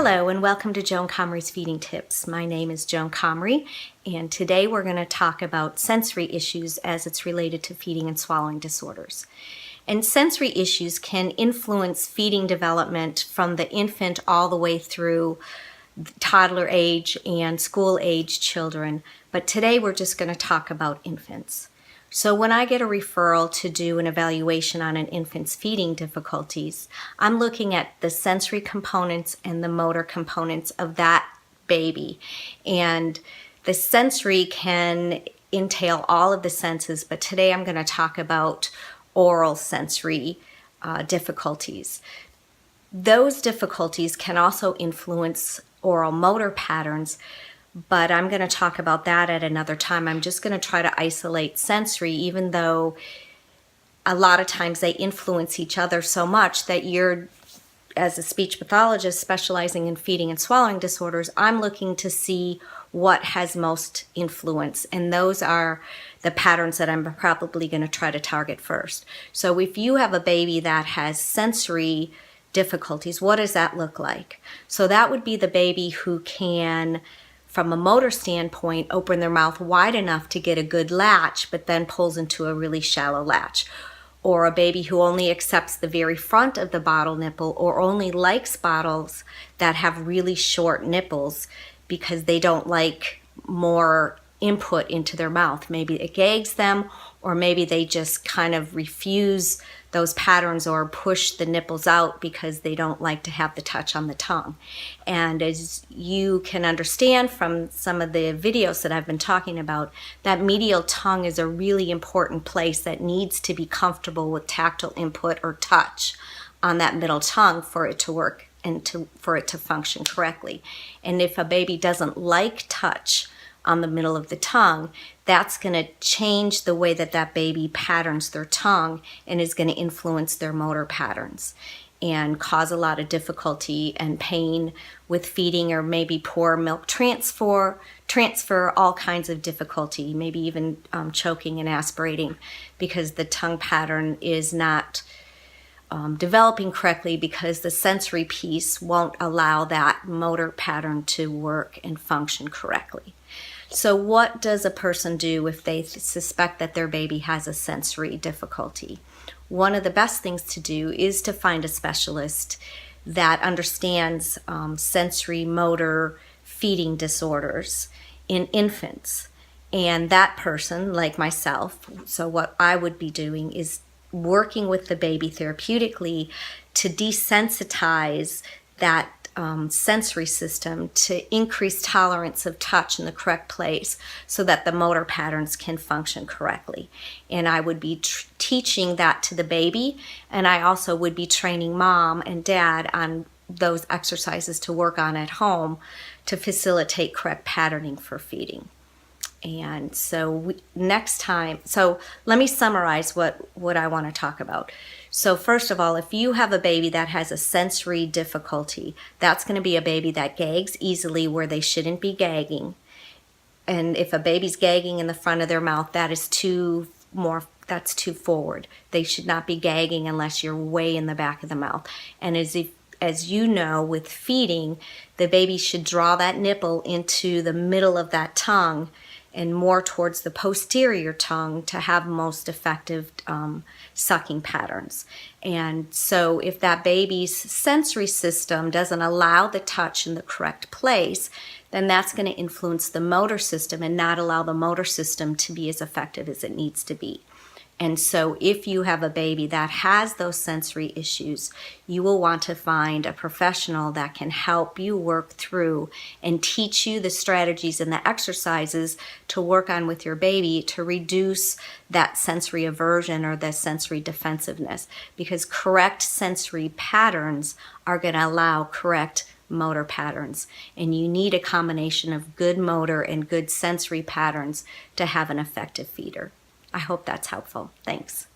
Hello and welcome to Joan Comrie's Feeding Tips. My name is Joan Comrie, and today we're going to talk about sensory issues as it's related to feeding and swallowing disorders. And sensory issues can influence feeding development from the infant all the way through toddler age and school age children, but today we're just going to talk about infants. So when I get a referral to do an evaluation on an infant's feeding difficulties, I'm looking at the sensory components and the motor components of that baby. And the sensory can entail all of the senses, but today I'm going to talk about oral sensory difficulties. Those difficulties can also influence oral motor patterns, but I'm going to talk about that at another time. I'm just going to try to isolate sensory, even though a lot of times they influence each other so much that you're, as a speech pathologist specializing in feeding and swallowing disorders, I'm looking to see what has most influence, and those are the patterns that I'm probably going to try to target first. So if you have a baby that has sensory difficulties, what does that look like? So that would be the baby who can, from a motor standpoint, open their mouth wide enough to get a good latch, but then pulls into a really shallow latch. Or a baby who only accepts the very front of the bottle nipple, or only likes bottles that have really short nipples because they don't like more input into their mouth. Maybe it gags them, or maybe they just kind of refuse those patterns or push the nipples out because they don't like to have the touch on the tongue. And as you can understand from some of the videos that I've been talking about, that medial tongue is a really important place that needs to be comfortable with tactile input or touch on that middle tongue for it to work and for it to function correctly. And if a baby doesn't like touch on the middle of the tongue, that's going to change the way that that baby patterns their tongue and is going to influence their motor patterns and cause a lot of difficulty and pain with feeding, or maybe poor milk transfer, all kinds of difficulty, maybe even choking and aspirating because the tongue pattern is not developing correctly, because the sensory piece won't allow that motor pattern to work and function correctly. So what does a person do if they suspect that their baby has a sensory difficulty? One of the best things to do is to find a specialist that understands sensory motor feeding disorders in infants. And that person, like myself, so what I would be doing is working with the baby therapeutically to desensitize that sensory system to increase tolerance of touch in the correct place so that the motor patterns can function correctly. And I would be teaching that to the baby, and I also would be training mom and dad on those exercises to work on at home to facilitate correct patterning for feeding. And so next time, so let me summarize what I want to talk about. So first of all, if you have a baby that has a sensory difficulty, that's going to be a baby that gags easily where they shouldn't be gagging. And if a baby's gagging in the front of their mouth, that's too forward. They should not be gagging unless you're way in the back of the mouth. And as you know, with feeding, the baby should draw that nipple into the middle of that tongue and more towards the posterior tongue to have most effective sucking patterns. And so if that baby's sensory system doesn't allow the touch in the correct place, then that's going to influence the motor system and not allow the motor system to be as effective as it needs to be. And so if you have a baby that has those sensory issues, you will want to find a professional that can help you work through and teach you the strategies and the exercises to work on with your baby to reduce that sensory aversion or the sensory defensiveness, because correct sensory patterns are going to allow correct motor patterns. And you need a combination of good motor and good sensory patterns to have an effective feeder. I hope that's helpful. Thanks.